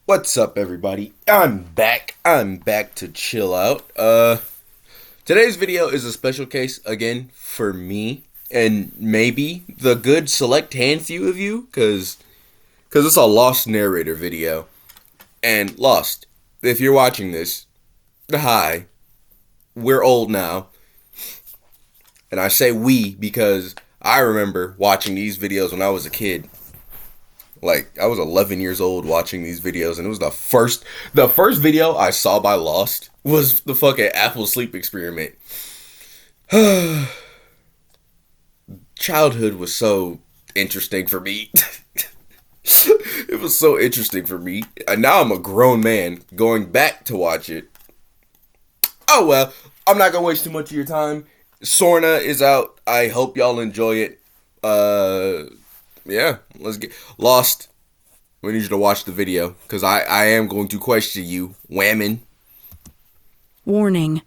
What's up, everybody? I'm back. I'm back to chill out. Today's video is a special case again for me and maybe the good select handful of you, cause it's a Lost narrator video. And Lost, if you're watching this, hi. We're old now. And I say we because I remember watching these videos when I was a kid. Like, I was 11 years old watching these videos, and it was the first video I saw by Lost was the fucking Apple sleep experiment. Childhood was so interesting for me. It was so interesting for me. And now I'm a grown man going back to watch it. Oh well, I'm not gonna waste too much of your time. Sorna is out. I hope y'all enjoy it. Yeah, let's get Lost. We need you to watch the video because I am going to question you, whammon. Warning.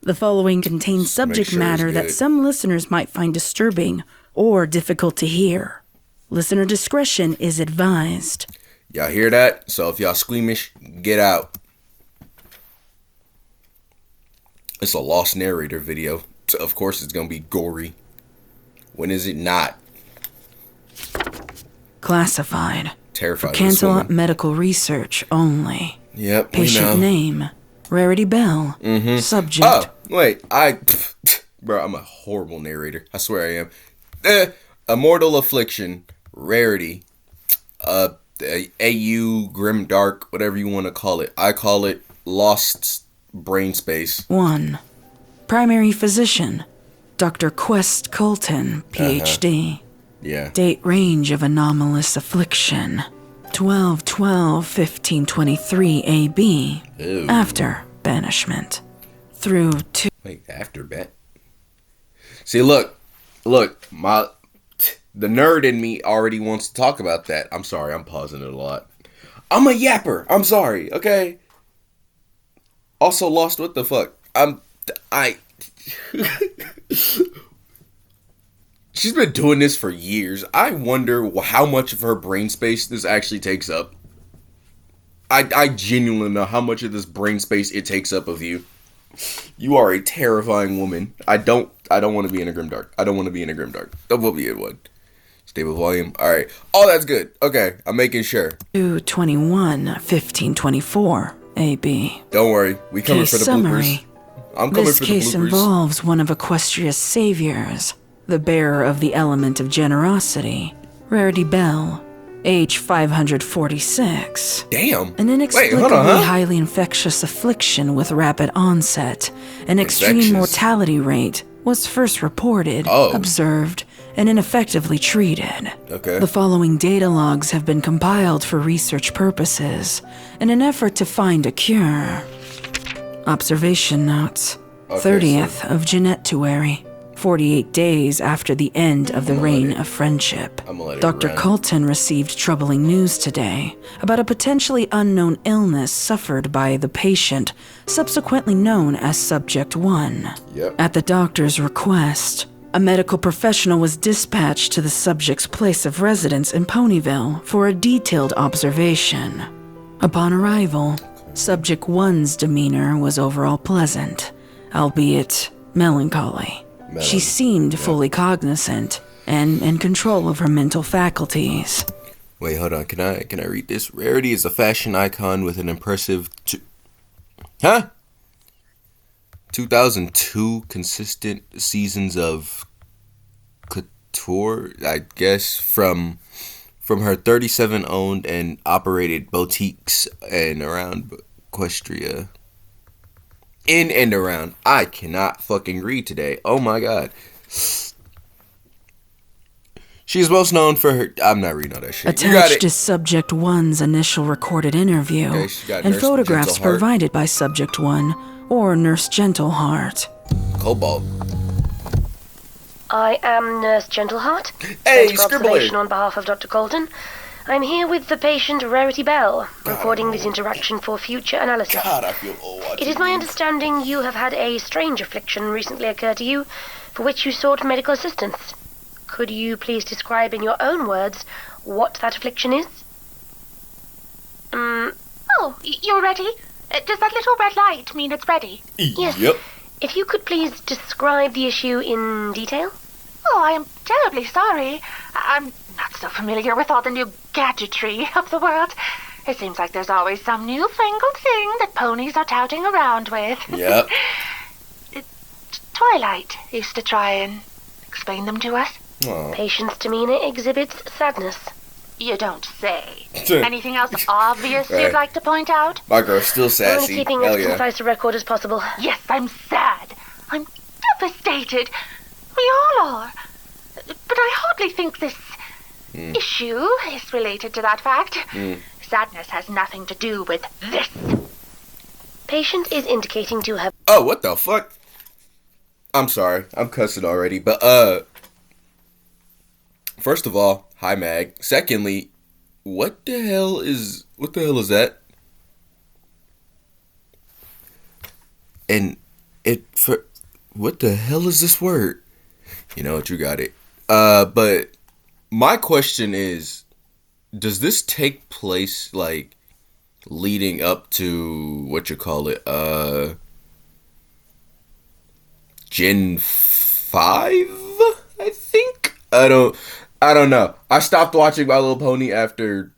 The following contains subject matter that some listeners might find disturbing or difficult to hear. Listener discretion is advised. Y'all hear that? So if y'all squeamish, get out. It's a Lost narrator video. So of course it's going to be gory. When is it not? Classified. Terrified. For Cancelot medical research only. Yep. Patient name. Rarity Bell. Subject. Oh, wait. Bro, I'm a horrible narrator. I swear I am. Immortal affliction. Rarity. AU, grim dark, whatever you want to call it. I call it lost brain space. 1. Primary physician. Dr. Quest Colton, PhD. Yeah. Date range of anomalous affliction. 12/12/1523 AB. Ew. After banishment. Through 2. Wait, after bet? See, look, the nerd in me already wants to talk about that. I'm sorry, I'm pausing it a lot. I'm a yapper. I'm sorry, okay? Also Lost, what the fuck? She's been doing this for years. I wonder how much of her brain space this actually takes up. I genuinely know how much of this brain space it takes up of you. You are a terrifying woman. I don't want to be in a grimdark. I don't want to be in a grimdark. That will be in one. Stable volume. All right. Oh, that's good. Okay, I'm making sure. 2/21/1524 AB. Don't worry. We coming Case for the summary. bloopers. I'm coming This for the bloopers. case involves one of Equestria's saviors, the bearer of the element of generosity, Rarity Bell, age 546. Damn. An inexplicably Wait, hold on, huh? highly infectious affliction with rapid onset and extreme Infectious. mortality rate was first reported, observed, and ineffectively treated. Okay. The following data logs have been compiled for research purposes in an effort to find a cure. Observation notes. Okay, 30th of Jeanettuary, 48 days after the end of the Reign of Friendship. Dr. Colton received troubling news today about a potentially unknown illness suffered by the patient, subsequently known as Subject 1. Yep. At the doctor's request, a medical professional was dispatched to the subject's place of residence in Ponyville for a detailed observation. Upon arrival, Subject 1's demeanor was overall pleasant, albeit melancholy. She seemed fully cognizant and in control of her mental faculties. Wait, hold on. Can I read this? Rarity is a fashion icon with an impressive 2002 consistent seasons of couture, I guess, from her 37 owned and operated boutiques and around Equestria. In and around. I cannot fucking read today. Oh my god. She's most known for her... I'm not reading all that shit. Attached is Subject 1's initial recorded interview and photographs provided by Subject 1 or Nurse Gentleheart. Cobalt. I am Nurse Gentleheart. Hey, Scribbler. On behalf of Dr. Colton. I'm here with the patient Rarity Bell, recording this interaction for future analysis. God, I feel old. It is my understanding you have had a strange affliction recently occur to you, for which you sought medical assistance. Could you please describe in your own words what that affliction is? You're ready? Does that little red light mean it's ready? Yes. Yep. If you could please describe the issue in detail. Oh, I am terribly sorry. I'm not so familiar with all the new gadgetry of the world. It seems like there's always some newfangled thing that ponies are touting around with. Yep. Twilight used to try and explain them to us. Aw. Patient's demeanor exhibits sadness. You don't say. Anything else obvious Right. you'd like to point out? My girl's still Only sassy. keeping Hell as yeah. concise a record as possible. Yes, I'm sad. I'm devastated. We all are. But I hardly think this issue is related to that fact. Sadness has nothing to do with this. Patient is indicating to have Oh, what the fuck? I'm sorry. I'm cussing already. But, first of all, hi, Mag. Secondly, what the hell is that? And what the hell is this word? You know what? You got it. But my question is, does this take place, like, leading up to, what you call it, Gen 5, I think? I don't know. I stopped watching My Little Pony after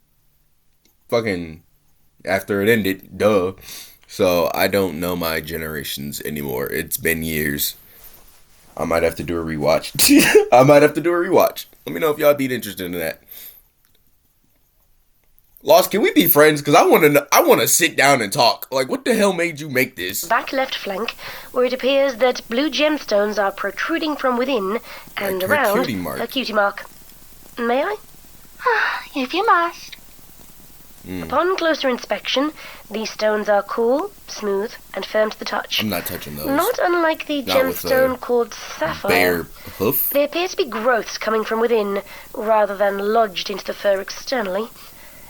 it ended, duh. So I don't know my generations anymore. It's been years. I might have to do a rewatch. Let me know if y'all be interested in that. Lost, can we be friends? Because I want to sit down and talk. Like, what the hell made you make this? back left flank, where it appears that blue gemstones are protruding from within and Like her around cutie mark. her cutie mark. May I? If you must. Upon closer inspection, these stones are cool, smooth, and firm to the touch. I'm not touching those. Not unlike the Not with gemstone a called sapphire. Bare hoof? They appear to be growths coming from within, rather than lodged into the fur externally.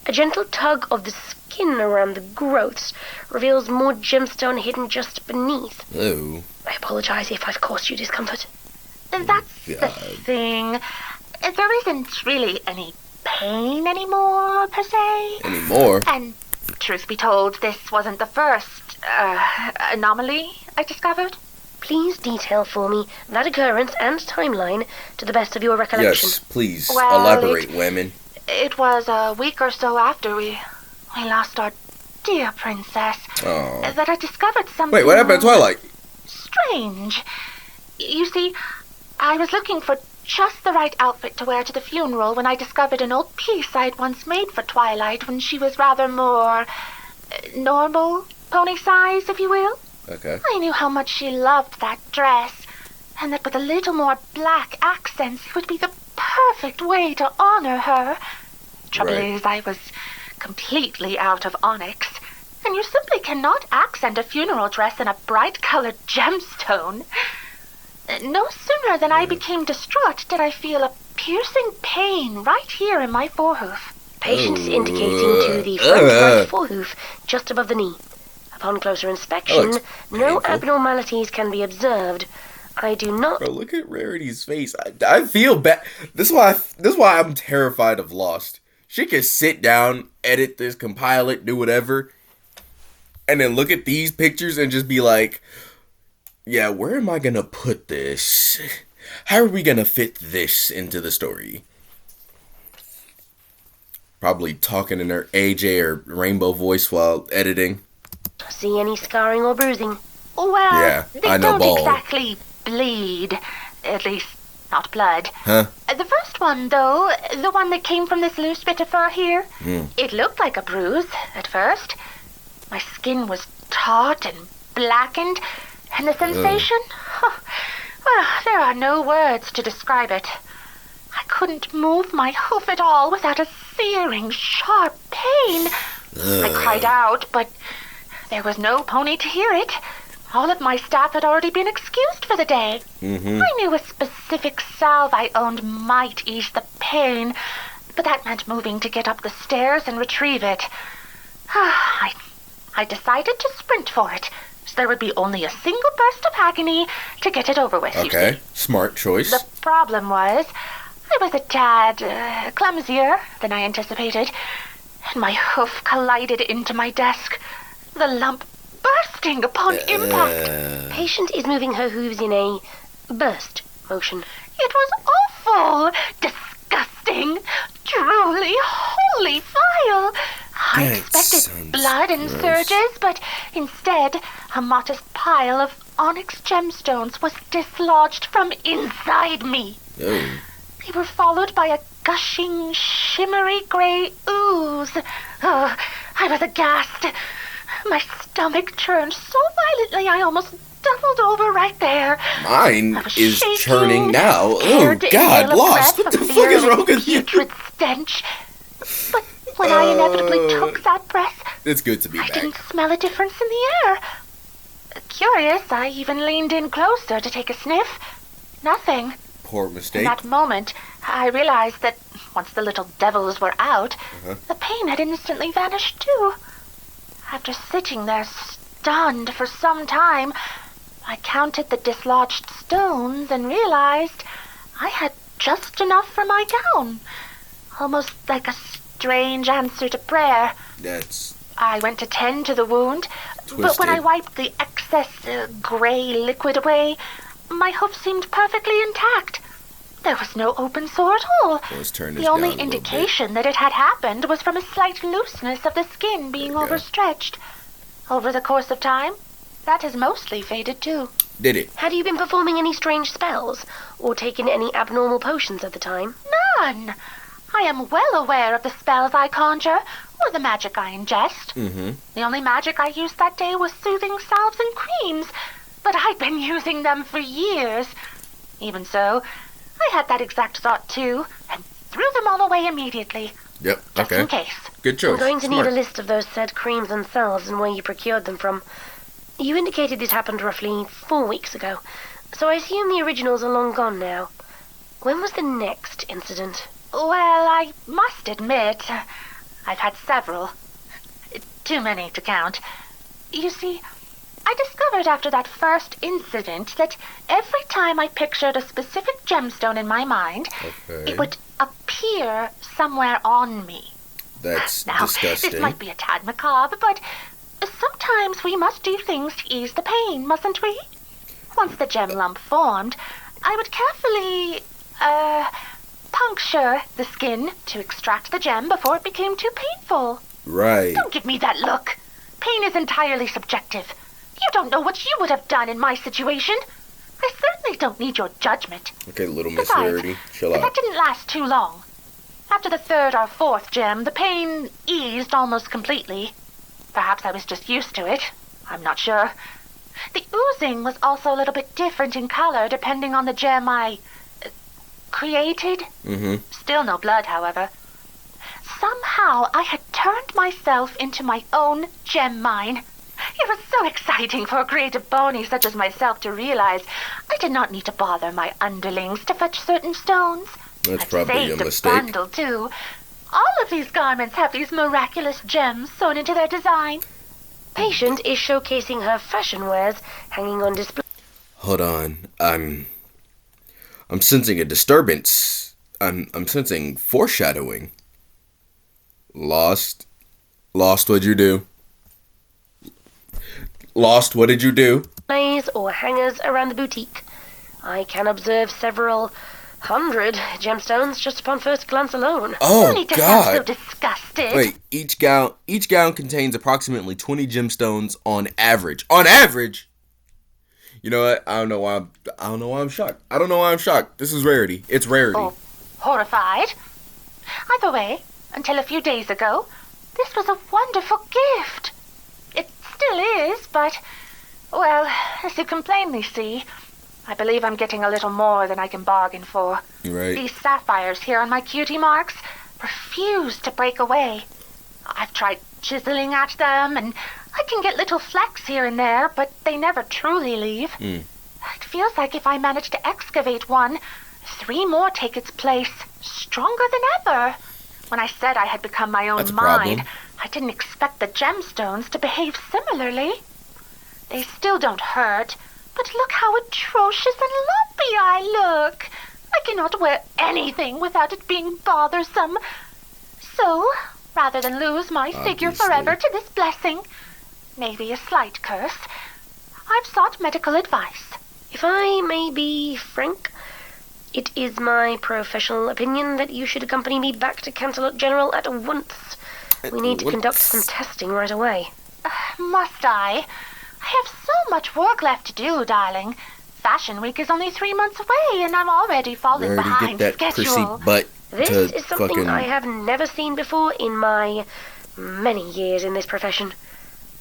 A gentle tug of the skin around the growths reveals more gemstone hidden just beneath. Oh. I apologize if I've caused you discomfort. That's the God. thing. There isn't really any pain anymore, per se. Anymore? And truth be told, this wasn't the first anomaly I discovered. Please detail for me that occurrence and timeline to the best of your recollection. Yes, please. Well, Elaborate, women. It was a week or so after we lost our dear princess Oh. that I discovered something. Wait, what happened to Twilight? Strange. You see, I was looking for just the right outfit to wear to the funeral when I discovered an old piece I'd once made for Twilight when she was rather more normal, pony size, if you will. Okay. I knew how much she loved that dress, and that with a little more black accents it would be the perfect way to honor her. Trouble Right. is, I was completely out of onyx, and you simply cannot accent a funeral dress in a bright-colored gemstone. No sooner than I became distraught did I feel a piercing pain right here in my forehoof. Patience indicating to the front right forehoof, just above the knee. Upon closer inspection, looks no painful. abnormalities can be observed. I do not. Bro, look at Rarity's face. I feel bad. This is why I'm terrified of Lost. She could sit down, edit this, compile it, do whatever, and then look at these pictures and just be like, yeah, where am I gonna put this? How are we gonna fit this into the story? Probably talking in her AJ or Rainbow voice while editing. See any scarring or bruising? Well, Yeah, they I know don't bald. exactly bleed. At least, not blood. Huh? The first one, though, the one that came from this loose bit of fur here, it looked like a bruise at first. My skin was taut and blackened, and the sensation? Well, there are no words to describe it. I couldn't move my hoof at all without a searing, sharp pain. I cried out, but there was no pony to hear it. All of my staff had already been excused for the day. I knew a specific salve I owned might ease the pain, but that meant moving to get up the stairs and retrieve it. I decided to sprint for it, so there would be only a single burst of agony to get it over with, you see. Okay, smart choice. The problem was, I was a tad clumsier than I anticipated, and my hoof collided into my desk, the lump bursting upon impact. Patient is moving her hooves in a burst motion. It was awful, disgusting, truly wholly vile. I That expected sounds blood and gross. surges, but instead, a modest pile of onyx gemstones was dislodged from inside me. Oh. They were followed by a gushing, shimmery gray ooze. Oh, I was aghast. My stomach churned so violently I almost doubled over right there. Mine I was is shaking, churning now. Oh, scared to God, inhale a Lost. breath What the of fuck fear is of wrong its with you? putrid stench. But when I inevitably took that breath, It's good to be I back. didn't smell a difference in the air. Curious, I even leaned in closer to take a sniff. Nothing. Poor In mistake. that moment, I realized that once the little devils were out, the pain had instantly vanished too. After sitting there stunned for some time, I counted the dislodged stones and realized I had just enough for my gown. Almost like a strange answer to prayer. That's I went to tend to the wound, but when I Twisted. wiped the excess gray liquid away, my hoof seemed perfectly intact. There was no open sore at all. Let's turn this The only down a little bit. indication that it had happened was from a slight looseness of the skin being There you go. overstretched. Over the course of time, that has mostly faded too. Did it? Had you been performing any strange spells or taken any abnormal potions at the time? None. I am well aware of the spells I conjure, or the magic I ingest. Mm-hmm. The only magic I used that day was soothing salves and creams, but I'd been using them for years. Even so, I had that exact thought too, and threw them all away immediately, Yep. just Okay. in case. Good choice. I'm going to Smart. need a list of those said creams and salves and where you procured them from. You indicated this happened roughly 4 weeks ago, so I assume the originals are long gone now. When was the next incident? Well, I must admit, I've had several. Too many to count. You see, I discovered after that first incident that every time I pictured a specific gemstone in my mind, Okay. it would appear somewhere on me. That's Now, disgusting. this might be a tad macabre, but sometimes we must do things to ease the pain, mustn't we? Once the gem lump formed, I would carefully, puncture the skin to extract the gem before it became too painful. Right. Don't give me that look. Pain is entirely subjective. You don't know what you would have done in my situation. I certainly don't need your judgment. Okay, little Miss Besides, Rarity. Chill that out. didn't last too long. After the third or fourth gem, the pain eased almost completely. Perhaps I was just used to it. I'm not sure. The oozing was also a little bit different in color depending on the gem I created. Mm-hmm. Still no blood, however. Somehow I had turned myself into my own gem mine. It was so exciting for a creative pony such as myself to realize I did not need to bother my underlings to fetch certain stones. That's I'd probably saved a mistake. bundle, too. All of these garments have these miraculous gems sewn into their design. Patient is showcasing her fashion wares hanging on display. Hold on. I'm sensing a disturbance. I'm sensing foreshadowing. Lost, what'd you do? Lost, what did you do? Or hangers around the boutique. I can observe several hundred gemstones just upon first glance alone. You Oh need to sound so God! disgusted. Wait, each gown contains approximately 20 gemstones on average. On average. You know what? I don't know why I'm shocked. I don't know why I'm shocked. This is rarity. It's rarity. Oh, horrified. Either way, until a few days ago, this was a wonderful gift. It still is, but, well, as you can plainly see, I believe I'm getting a little more than I can bargain for. Right. These sapphires here on my cutie marks refuse to break away. I've tried chiseling at them, and I can get little flecks here and there, but they never truly leave. It feels like if I manage to excavate one, 3 more take its place, stronger than ever. When I said I had become my That's own a problem. mind, I didn't expect the gemstones to behave similarly. They still don't hurt, but look how atrocious and lumpy I look. I cannot wear anything without it being bothersome. So, rather than lose my figure Obviously. forever to this blessing. Maybe a slight curse. I've sought medical advice. If I may be frank, it is my professional opinion that you should accompany me back to Cancelot General at once. We need to conduct some testing right away. Must I? I have so much work left to do, darling. Fashion Week is only 3 months away, and I'm already falling Already behind get that schedule. prissy butt This to is something fucking... I have never seen before in my many years in this profession.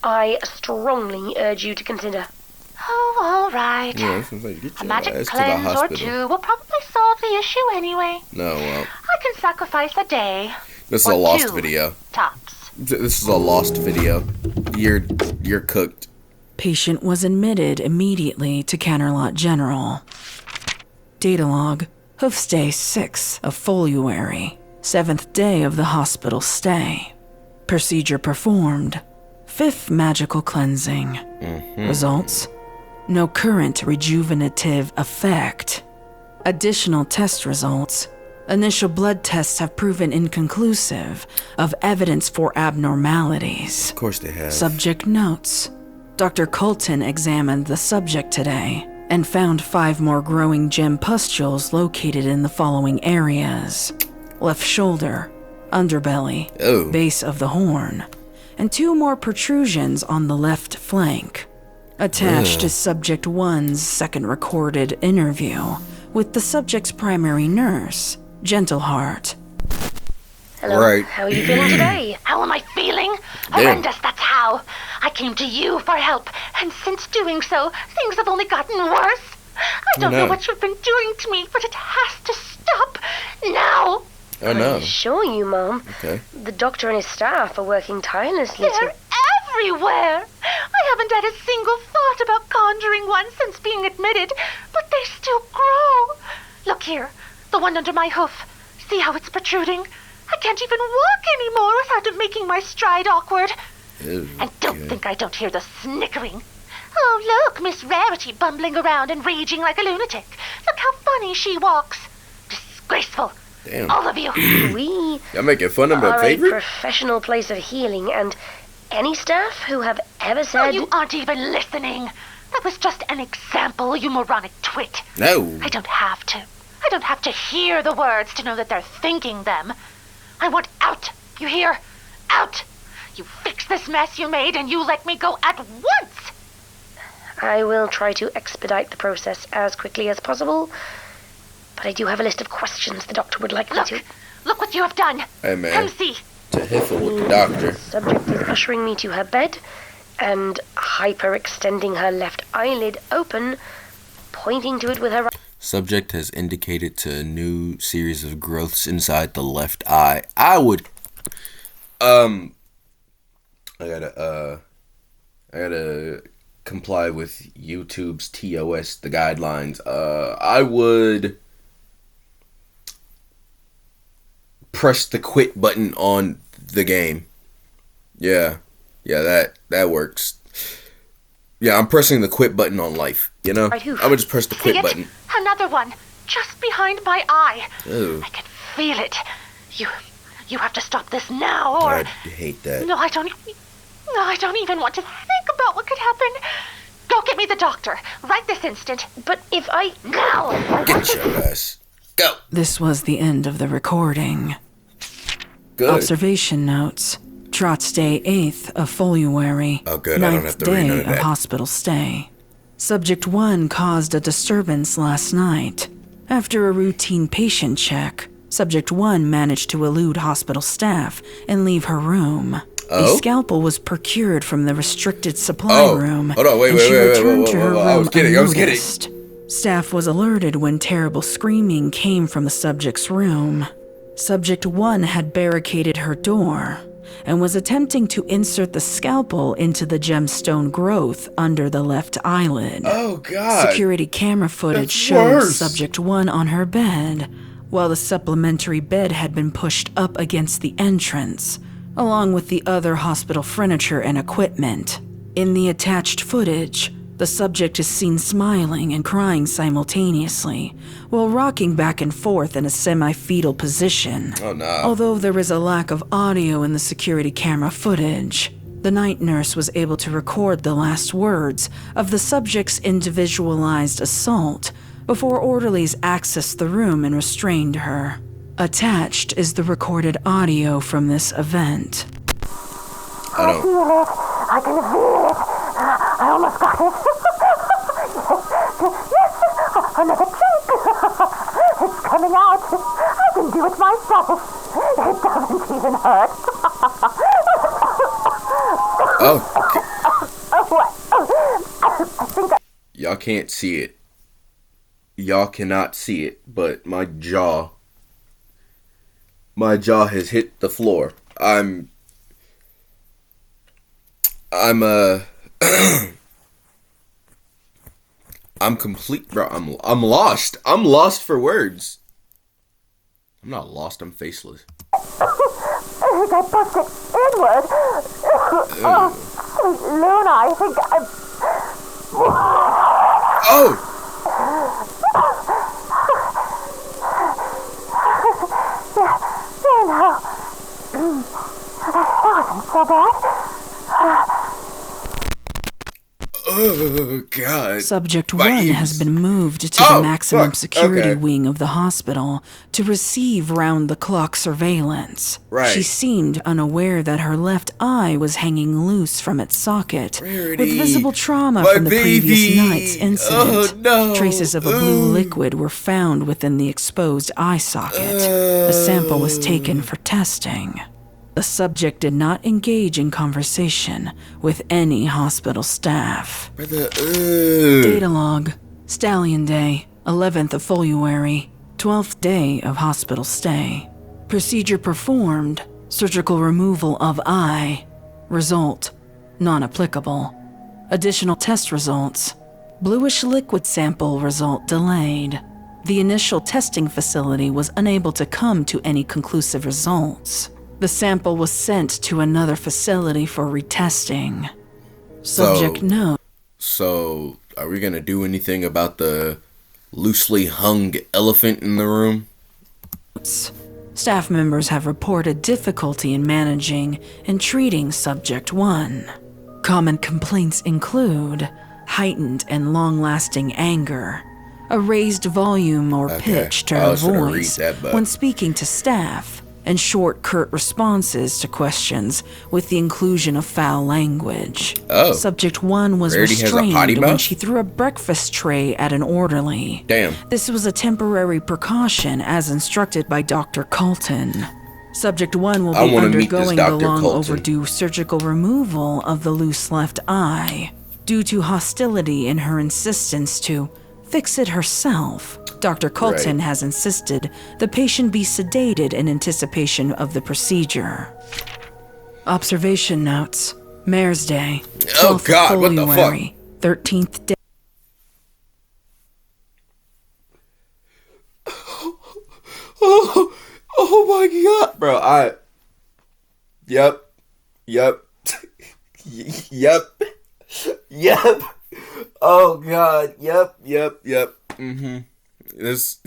I strongly urge you to consider. Oh, all right. Yeah, it seems like get A your magic ass to the cleanse or hospital. two will probably solve the issue anyway. No, well, I can sacrifice a day. this is or a lost two, video. Tops. This is a lost video. You're cooked. Patient was admitted immediately to Canterlot General. Data log, hoof stay 6 of February, 7th day of the hospital stay. Procedure performed, 5th magical cleansing. Results, no current rejuvenative effect. Additional test results, initial blood tests have proven inconclusive of evidence for abnormalities. Of course they have. Subject notes. Dr. Colton examined the subject today and found 5 more growing gem pustules located in the following areas: left shoulder, underbelly, Oh. base of the horn, and 2 more protrusions on the left flank. Attached is Subject 1's second recorded interview with the subject's primary nurse, Gentleheart. Hello, Right. how are you feeling today? How am I feeling? Damn. Horrendous, that's how. I came to you for help, and since doing so, things have only gotten worse. I don't know no. what you've been doing to me, but it has to stop now. Oh no. I assure you, Mom. Okay. The doctor and his staff are working tirelessly They're everywhere. I haven't had a single thought about conjuring one since being admitted, but they still grow. Look here, the one under my hoof. See how it's protruding? I can't even walk anymore without it making my stride awkward. Ew, And don't okay. think I don't hear the snickering. Oh, look, Miss Rarity bumbling around and raging like a lunatic. Look how funny she walks. Disgraceful. Damn. All of you. We Y'all making fun of my are a favorite? professional place of healing, and any staff who have ever Oh, said... you aren't even listening. That was just an example, you moronic twit. No. I don't have to. I don't have to hear the words to know that they're thinking them. I want out. You hear? Out. You fix this mess you made and you let me go at once. I will try to expedite the process as quickly as possible, but I do have a list of questions the doctor would like me to. Look what you have done. Hey, man. Come see. To Hiffle with the doctor. Subject is ushering me to her bed and hyperextending her left eyelid open, pointing to it with her right. Subject has indicated to a new series of growths inside the left eye. I would, I gotta comply with YouTube's TOS, the guidelines. I would press the quit button on the game. Yeah, that works. Yeah, I'm pressing the quit button on life. You know, Right, who? I would just press the See quit it? button. Another one. Just behind my eye. Ew. I can feel it. You have to stop this now, or... I hate that. No, I don't even want to think about what could happen. Go get me the doctor, right this instant. But if I... Now! Get your ass. Go. This was the end of the recording. Good. Observation notes. Trot's Day 8th of February. Oh, good. I don't 9th have to read none day of that. hospital stay. Subject 1 caused a disturbance last night. After a routine patient check, Subject 1 managed to elude hospital staff and leave her room. Oh? A scalpel was procured from the restricted supply room. Hold on, wait, and wait, she wait, returned wait, to wait, her wait, room I was kidding. unnoticed. Staff was alerted when terrible screaming came from the subject's room. Subject 1 had barricaded her door and was attempting to insert the scalpel into the gemstone growth under the left eyelid. Oh, God. Security camera footage That's showed worse. Subject 1 on her bed, while the supplementary bed had been pushed up against the entrance, along with the other hospital furniture and equipment. In the attached footage, The subject is seen smiling and crying simultaneously, while rocking back and forth in a semi-fetal position. Oh, no. Although there is a lack of audio in the security camera footage, the night nurse was able to record the last words of the subject's individualized assault before orderlies accessed the room and restrained her. Attached is the recorded audio from this event. I don't... feel it. I can feel it. I almost got it. Yes, another cheek. It's coming out. I can do it myself. It doesn't even hurt. Oh. Y'all can't see it. Y'all cannot see it, but my jaw has hit the floor. I'm complete, bro. I'm lost. I'm lost for words. I'm not lost, I'm faceless. I busted inward. Luna, I think I'm... Oh! There now. That wasn't so bad. Oh, God. Subject My 1 ears. has been moved to the maximum security Okay. wing of the hospital to receive round-the-clock surveillance. Right. She seemed unaware that her left eye was hanging loose from its socket, Rarity. with visible trauma My from the previous night's incident. Oh, no. Traces of a blue liquid were found within the exposed eye socket. A sample was taken for testing. The subject did not engage in conversation with any hospital staff. Brother, Data log. Stallion Day, 11th of February, 12th day of hospital stay. Procedure performed. Surgical removal of eye. Result, non-applicable. Additional test results. Bluish liquid sample result delayed. The initial testing facility was unable to come to any conclusive results. The sample was sent to another facility for retesting. Subject note. So, are we gonna do anything about the loosely hung elephant in the room? Staff members have reported difficulty in managing and treating Subject 1. Common complaints include heightened and long-lasting anger, a raised volume or pitch to I her was gonna read voice that, but- when speaking to staff, and short, curt responses to questions with the inclusion of foul language. Oh. Subject 1 was Rarity has a restrained potty when mouth? she threw a breakfast tray at an orderly. Damn. This was a temporary precaution as instructed by Dr. Colton. Subject 1 will I be wanna meet this undergoing the Dr. long Colton. overdue surgical removal of the loose left eye due to hostility in her insistence to fix it herself. Dr. Colton Right. has insisted the patient be sedated in anticipation of the procedure. Observation notes. Mayor's Day. Oh, 12th God, what the fuck? February, 13th day. Oh my God, bro! Yep, yep. Oh God, yep. This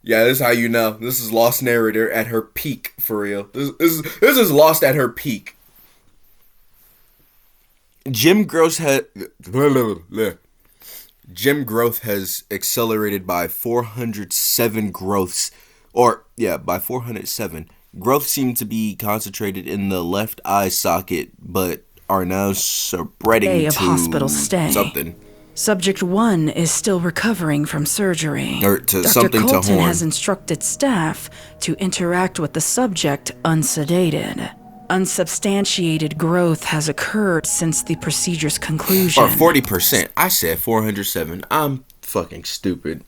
is how you know this is Lost Narrator at her peak for real. This is Lost at her peak. Gym growth has accelerated by 407 growths. By 407. Growth seemed to be concentrated in the left eye socket, but are now spreading Day of to hospital stay. something. Subject 1 is still recovering from surgery. Or to Dr. something to Colton horn. has instructed staff to interact with the subject unsedated. Unsubstantiated growth has occurred since the procedure's conclusion. Or 40%. I said 407. I'm fucking stupid.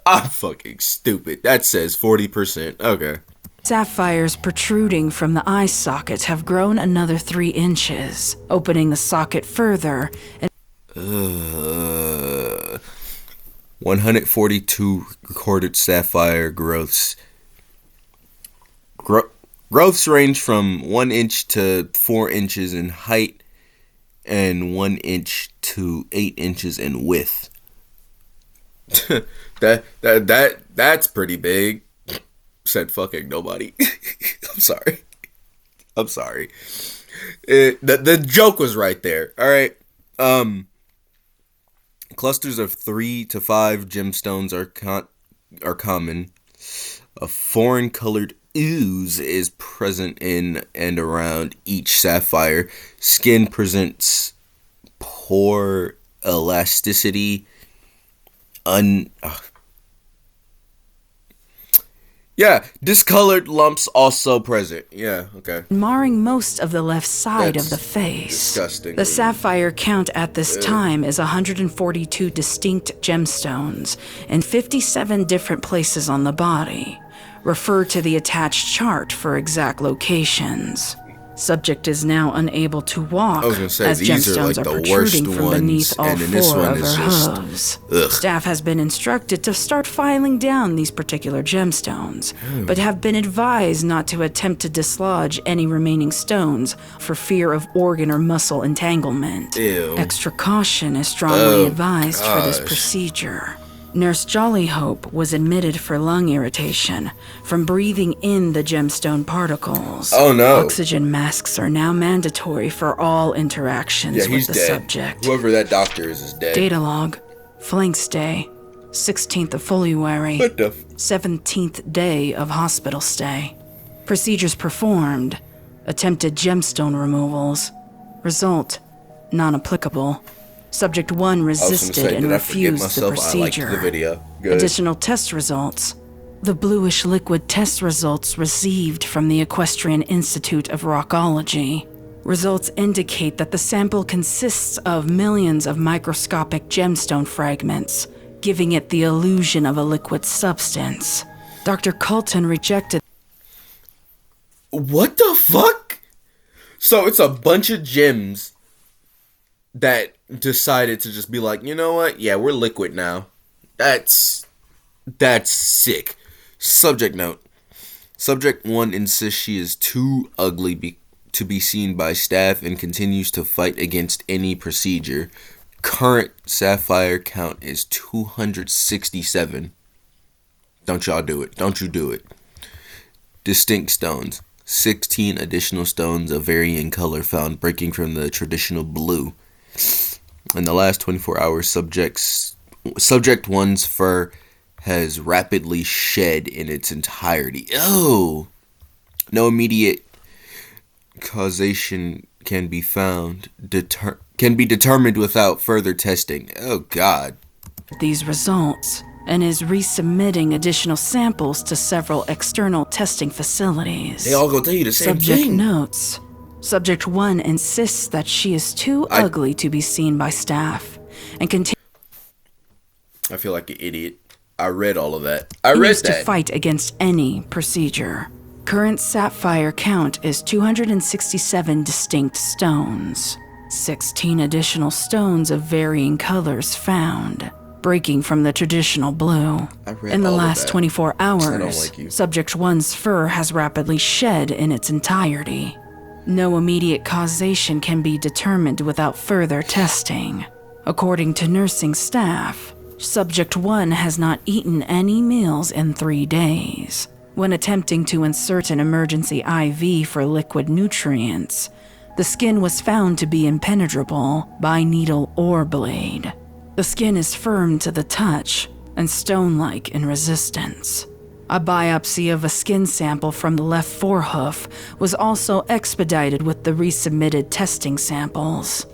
I'm fucking stupid. That says 40%. Okay. Sapphires protruding from the eye socket have grown another 3 inches, opening the socket further and 142 recorded sapphire growths. Growths range from 1 inch to 4 inches in height and 1 inch to 8 inches in width. That's pretty big. Said fucking nobody. I'm sorry. The joke was right there. All right. Clusters of 3 to 5 gemstones are common. A foreign colored ooze is present in and around each sapphire. Skin presents poor elasticity. Discolored lumps also present. Yeah, okay. Marring most of the left side That's of the face. disgusting. The sapphire count at this time is 142 distinct gemstones in 57 different places on the body. Refer to the attached chart for exact locations. Subject is now unable to walk I was gonna say, as these are, gemstones like, are the protruding worst from beneath ones, all and then this 4 one of is her just, hooves. ugh. Staff has been instructed to start filing down these particular gemstones, but have been advised not to attempt to dislodge any remaining stones for fear of organ or muscle entanglement. Ew. Extra caution is strongly Oh, advised for this gosh. procedure. Nurse Jollyhope was admitted for lung irritation from breathing in the gemstone particles. Oh, no. Oxygen masks are now mandatory for all interactions Yeah, with he's the dead. subject. Whoever that doctor is dead. Data log, Flanks Day, 16th of February, What the 17th day of hospital stay. Procedures performed, attempted gemstone removals. Result, non-applicable. Subject 1 resisted and refused the procedure. I liked the video. Good. Additional test results. The bluish liquid test results received from the Equestrian Institute of Rockology. Results indicate that the sample consists of millions of microscopic gemstone fragments, giving it the illusion of a liquid substance. Dr. Colton rejected. What the fuck? So it's a bunch of gems that decided to just be like, you know what? Yeah, we're liquid now. That's sick. Subject note. Subject 1 insists she is too ugly to be seen by staff and continues to fight against any procedure. Current sapphire count is 267. Don't y'all do it. Don't you do it. Distinct stones. 16 additional stones of varying color found breaking from the traditional blue. In the last 24 hours, Subject 1's fur has rapidly shed in its entirety. Oh! No immediate causation can be found. Can be determined without further testing. Oh, God. These results and is resubmitting additional samples to several external testing facilities. They all gonna tell you the same Subject thing. notes. Subject 1 insists that she is too ugly to be seen by staff and continues I feel like an idiot. I read all of that. I read to that. fight against any procedure. Current sapphire count is 267 distinct stones. 16 additional stones of varying colors found, breaking from the traditional blue. I read In the all of last that. 24 hours, I don't like you. Subject 1's fur has rapidly shed in its entirety. No immediate causation can be determined without further testing. According to nursing staff, Subject 1 has not eaten any meals in 3 days. When attempting to insert an emergency IV for liquid nutrients, the skin was found to be impenetrable by needle or blade. The skin is firm to the touch and stone-like in resistance. A biopsy of a skin sample from the left forehoof was also expedited with the resubmitted testing samples.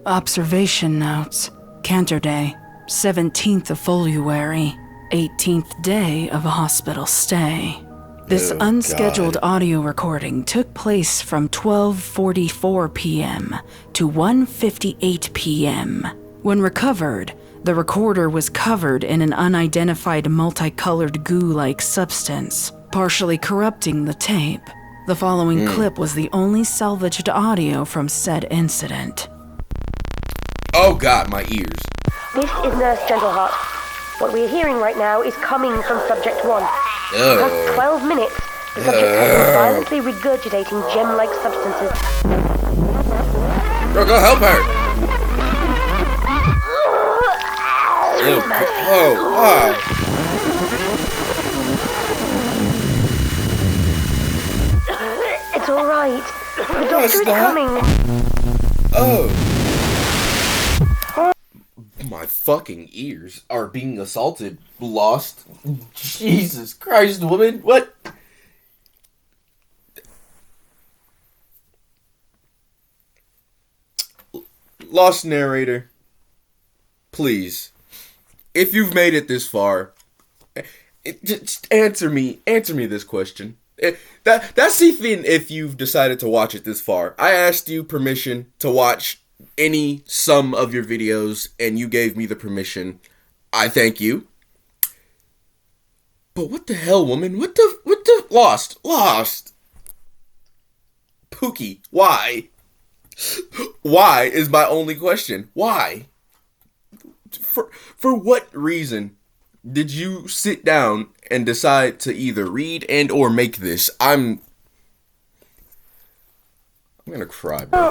Observation notes. Cantor Day, 17th of February, 18th day of a hospital stay. This unscheduled audio recording took place from 12:44 p.m. to 1:58 p.m. When recovered, the recorder was covered in an unidentified multicolored goo-like substance, partially corrupting the tape. The following clip was the only salvaged audio from said incident. Oh, God, my ears. This is Nurse Gentleheart. What we're hearing right now is coming from Subject 1. For the past 12 minutes, the subject has been violently regurgitating gem-like substances. Bro, go help her. Ew. Oh, wow. It's all right. The doctor is coming. Oh. My fucking ears are being assaulted. Lost. Jesus Christ, woman. What? Lost narrator. Please. If you've made it this far, just answer me this question. That's even if you've decided to watch it this far. I asked you permission to watch some of your videos, and you gave me the permission. I thank you. But what the hell, woman? What the Lost. Pookie, why? Why is my only question. Why? For what reason did you sit down and decide to either read and or make this? I'm gonna cry, bro.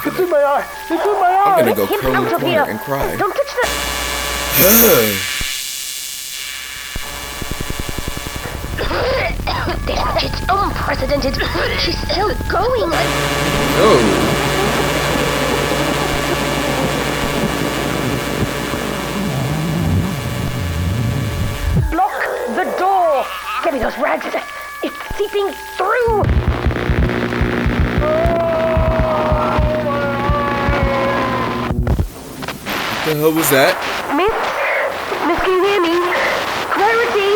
It's in my eye. It's in my eye. I'm gonna go curl in the corner and cry. Don't touch that. It's unprecedented. She's still going. Oh. Block the door. Get me those rags. It's seeping through. What the hell was that? Miss, can you hear me? Clarity.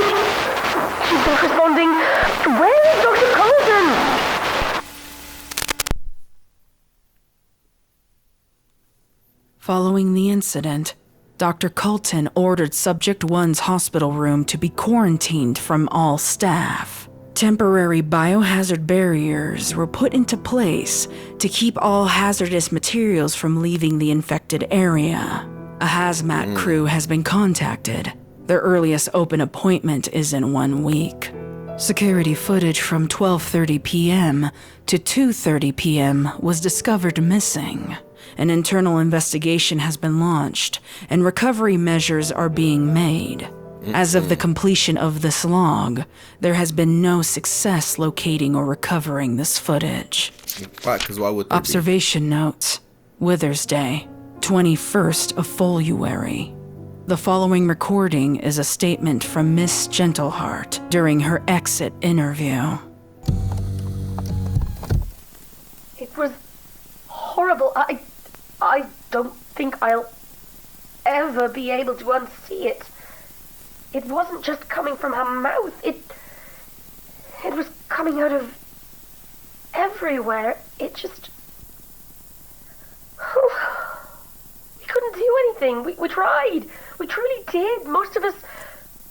She's not responding. Where is Dr. Colton? Following the incident, Dr. Colton ordered Subject 1's hospital room to be quarantined from all staff. Temporary biohazard barriers were put into place to keep all hazardous materials from leaving the infected area. A hazmat crew has been contacted. Their earliest open appointment is in 1 week. Security footage from 12:30 p.m. to 2:30 p.m. was discovered missing. An internal investigation has been launched, and recovery measures are being made. As of the completion of this log, there has been no success locating or recovering this footage. Why? Because why would there Observation notes. Withers Day, 21st of February. The following recording is a statement from Miss Gentleheart during her exit interview. It was horrible. I don't think I'll ever be able to unsee it. It wasn't just coming from her mouth. It was coming out of everywhere. It just... We couldn't do anything. We tried. We truly did. Most of us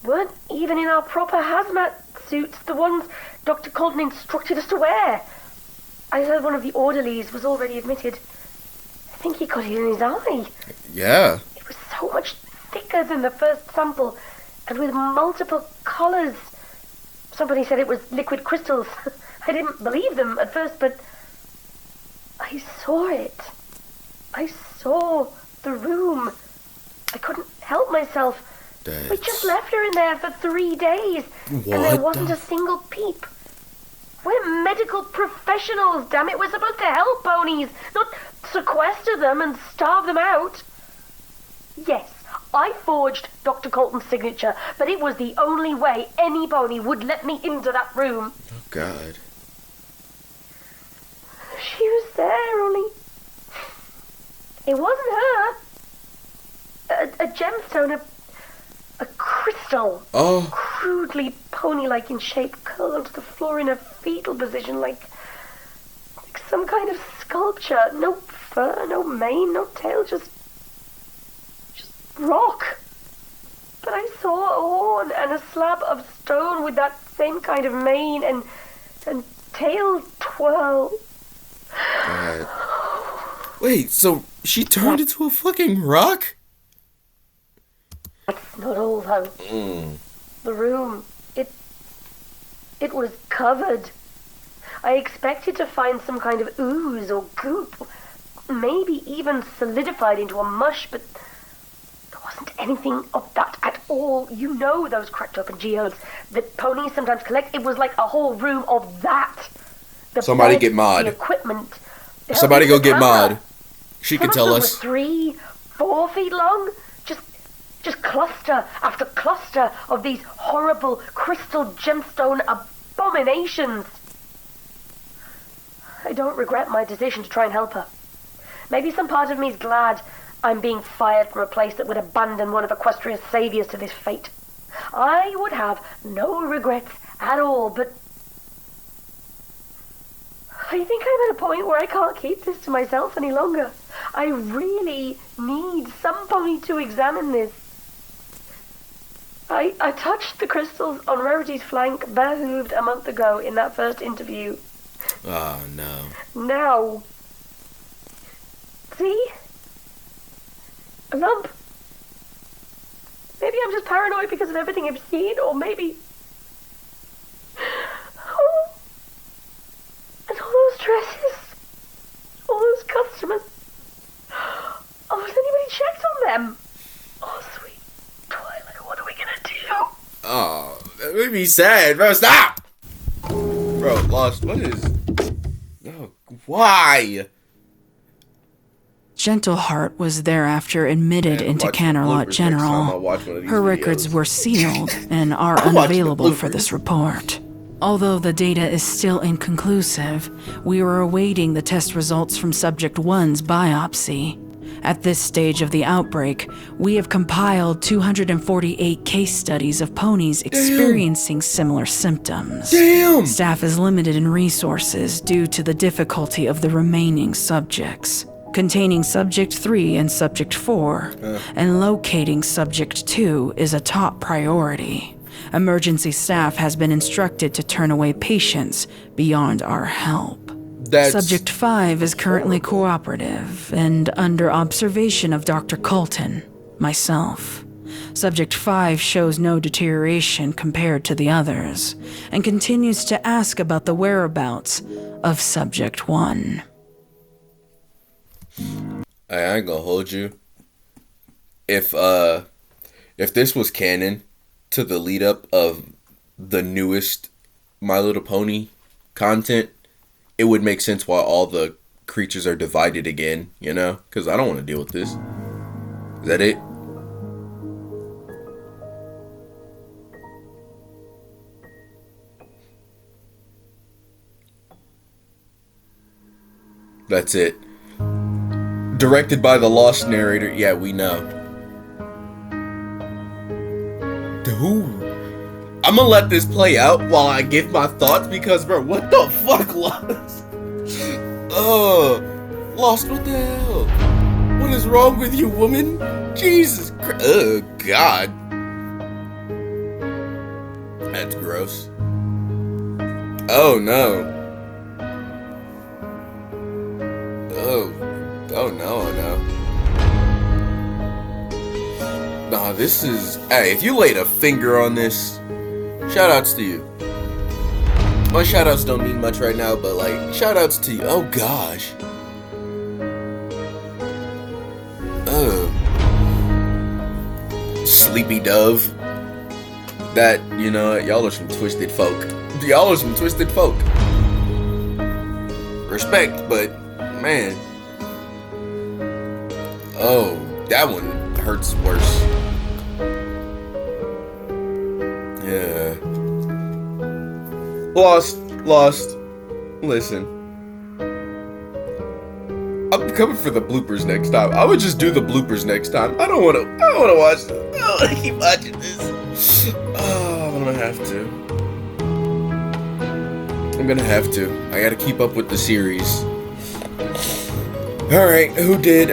weren't even in our proper hazmat suits, the ones Dr. Colton instructed us to wear. I heard one of the orderlies was already admitted. I think he got it in his eye. Yeah. It was so much thicker than the first sample, and with multiple colors. Somebody said it was liquid crystals. I didn't believe them at first, but I saw it. I saw the room. I couldn't help myself. We just left her in there for 3 days, and there wasn't a single peep. We're medical professionals, damn it. We're supposed to help ponies, not sequester them and starve them out. Yes, I forged Dr. Colton's signature, but it was the only way any pony would let me into that room. Oh, God. She was there, only... It wasn't her. A gemstone, a crystal. Oh. Crudely pony-like in shape, curled onto the floor in a fetal position like some kind of sculpture. No fur, no mane, no tail, just rock. But I saw a horn and a slab of stone with that same kind of mane and tail twirl. Wait, so she turned into a fucking rock? That's not all, though. The room, it was covered. I expected to find some kind of ooze or goop, maybe even solidified into a mush, but there wasn't anything of that at all. You know those cracked open geodes that ponies sometimes collect. It was like a whole room of that. Somebody get Maud. The equipment. Somebody go get Maud. She Some can tell of them us. were 3, 4 feet long. Just cluster after cluster of these horrible crystal gemstone abominations. I don't regret my decision to try and help her. Maybe some part of me is glad I'm being fired from a place that would abandon one of Equestria's saviors to this fate. I would have no regrets at all, but I think I'm at a point where I can't keep this to myself any longer. I really need somebody to examine this. I touched the crystals on Rarity's flank bare-hooved a month ago in that first interview. Oh, no. Now. See? A lump. Maybe I'm just paranoid because of everything I've seen, or maybe... Oh. And all those dresses. All those customers. Oh, has anybody checked on them? Oh, sweet Twilight, what are we gonna do? Oh, that made me sad. Bro, stop! Bro, Lost, what is... Oh, why? Gentleheart was thereafter admitted into Canterlot General. Her records were sealed and are unavailable for this report. Although the data is still inconclusive, we are awaiting the test results from Subject 1's biopsy. At this stage of the outbreak, we have compiled 248 case studies of ponies experiencing similar symptoms. Damn! Staff is limited in resources due to the difficulty of the remaining subjects. Containing Subject 3 and Subject 4, and locating Subject 2 is a top priority. Emergency staff has been instructed to turn away patients beyond our help. Subject 5 is currently cooperative and under observation of Dr. Colton, myself. Subject 5 shows no deterioration compared to the others, and continues to ask about the whereabouts of Subject 1. I ain't gonna hold you. If this was canon to the lead up of the newest My Little Pony content, it would make sense why all the creatures are divided again, you know? Because I don't want to deal with this. Is that it? That's it. Directed by the Lost narrator. Yeah, we know. Dude. I'm gonna let this play out while I give my thoughts because, bro, what the fuck, Lost? Lost, what the hell? What is wrong with you, woman? Jesus Christ. Oh, God. That's gross. Oh, no. Oh no. Nah, this is... Hey, if you laid a finger on this, shoutouts to you. My shoutouts don't mean much right now, but like, shoutouts to you. Oh gosh. Sleepy Dove. That, you know, y'all are some twisted folk. Y'all are some twisted folk. Respect, but man. Oh, that one hurts worse. Yeah. Lost. Listen. I'm coming for the bloopers next time. I would just do the bloopers next time. I don't wanna watch this. I don't wanna keep watching this. Oh, I'm gonna have to. I gotta keep up with the series. Alright, who did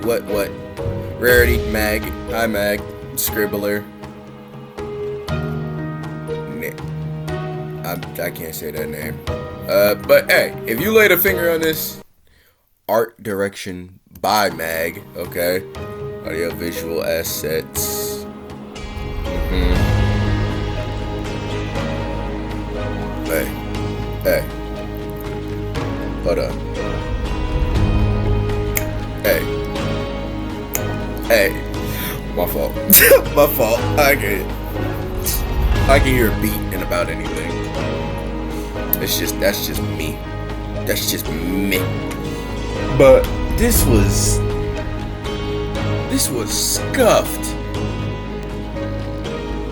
what? Rarity, Mag. Hi, Mag. Scribbler. I can't say that name. But hey, if you laid a finger on this, art direction by Mag, okay? Audio visual assets. Hey. Hold on. Hey, my fault. My fault. I can hear a beat in about anything. That's just me. That's just me. But this was scuffed.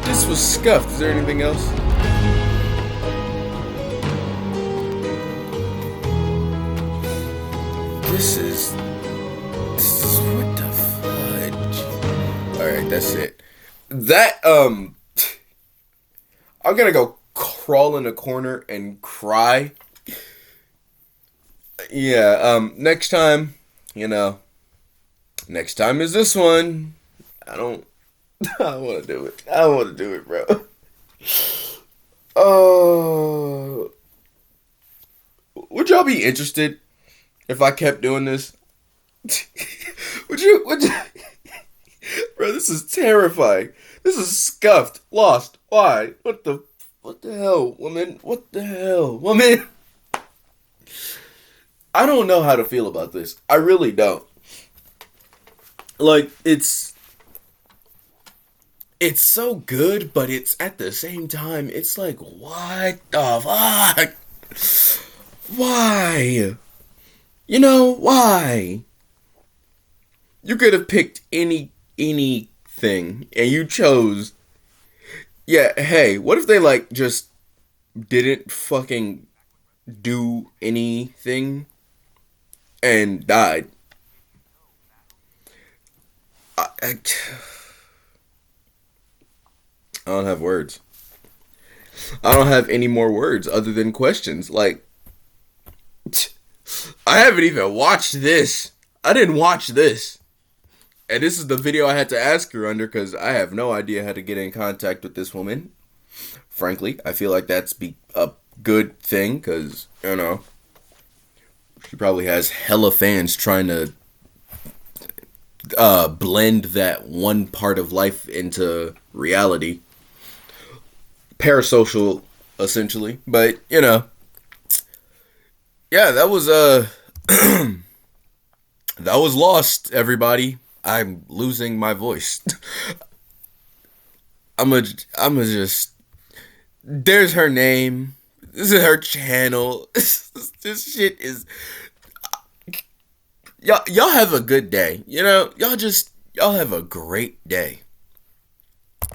This was scuffed. Is there anything else? This is what the fudge. Alright, that's it. That, I'm gonna go crawl in a corner and cry. Yeah, next time, next time is this one. I don't want to do it. I don't want to do it, bro. Would y'all be interested if I kept doing this? Would you? Bro, this is terrifying. This is scuffed, lost. Why? What the hell, woman? What the hell, woman? I don't know how to feel about this. I really don't. Like, it's so good, but it's at the same time, it's like, what the fuck? Why? Why? You could have picked anything, and you chose. Yeah, hey, what if they, just didn't fucking do anything and died? I don't have words. I don't have any more words other than questions. I haven't even watched this. I didn't watch this. And this is the video I had to ask her under because I have no idea how to get in contact with this woman. Frankly, I feel like that's a good thing because, she probably has hella fans trying to blend that one part of life into reality. Parasocial, essentially. But, yeah, that was, that was Lost, everybody. I'm losing my voice. I'm just, there's her name. This is her channel. This shit is, y'all have a good day. Y'all have a great day.